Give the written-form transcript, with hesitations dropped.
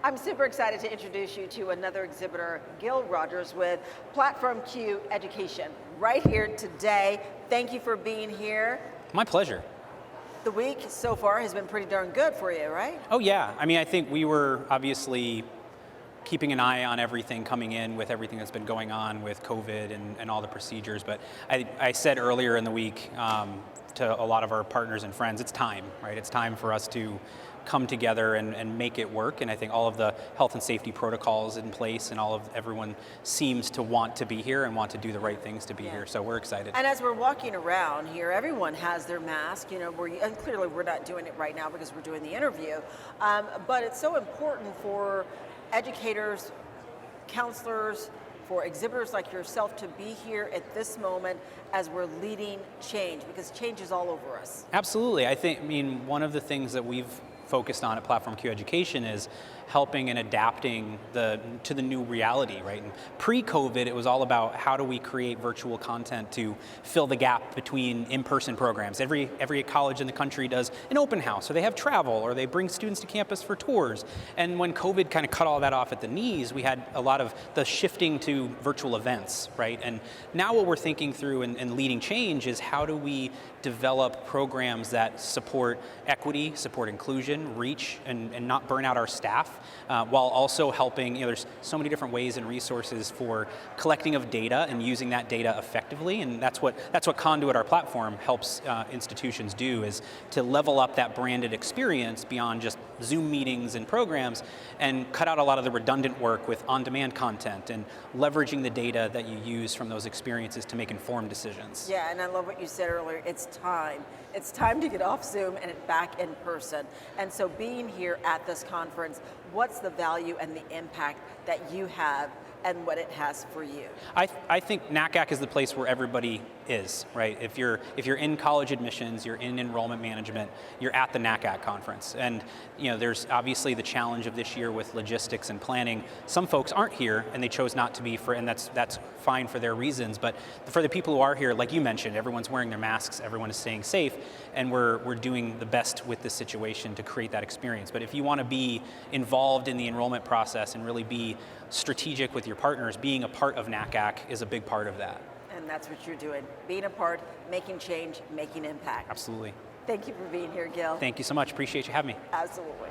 I'm super excited to introduce you to another exhibitor, Gil Rogers with Platform Q Education, right here today. Thank you for being here. My pleasure. The week so far has been pretty darn good for you, right? Oh yeah, I mean, I think we were obviously keeping an eye on everything coming in with everything that's been going on with COVID and all the procedures, but I said earlier in the week to a lot of our partners and friends, it's time, right? It's time for us to come together and make it work, and I think all of the health and safety protocols in place and everyone seems to want to be here and want to do the right things to be here, so we're excited. And as we're walking around here, everyone has their mask, and clearly we're not doing it right now because we're doing the interview, but it's so important for educators, counselors, for exhibitors like yourself to be here at this moment as we're leading change, because change is all over us. Absolutely. I mean, one of the things that we've focused on at Platform Q Education is helping and adapting to the new reality, right? And pre-COVID, it was all about how do we create virtual content to fill the gap between in-person programs. Every college in the country does an open house, or they have travel, or they bring students to campus for tours. And when COVID kind of cut all that off at the knees, we had a lot of the shifting to virtual events, right? And now what we're thinking through and leading change is how do we develop programs that support equity, support inclusion, reach, and not burn out our staff, while also helping, there's so many different ways and resources for collecting of data and using that data effectively, and that's what Conduit, our platform, helps institutions do, is to level up that branded experience beyond just Zoom meetings and programs and cut out a lot of the redundant work with on-demand content and leveraging the data that you use from those experiences to make informed decisions. Yeah, and I love what you said earlier, it's time. It's time to get off Zoom and back in person. And so being here at this conference, what's the value and the impact that you have and what it has for you? I think NACAC is the place where everybody is, right? If you're in college admissions, you're in enrollment management, you're at the NACAC conference. And there's obviously the challenge of this year with logistics and planning. Some folks aren't here and they chose not to be, and that's fine for their reasons. But for the people who are here, like you mentioned, everyone's wearing their masks, everyone is staying safe, and we're doing the best with this situation to create that experience. But if you want to be involved in the enrollment process and really be strategic with your partners, being a part of NACAC is a big part of that. And that's what you're doing, being a part, making change, making impact. Absolutely. Thank you for being here, Gil. Thank you so much. Appreciate you having me. Absolutely.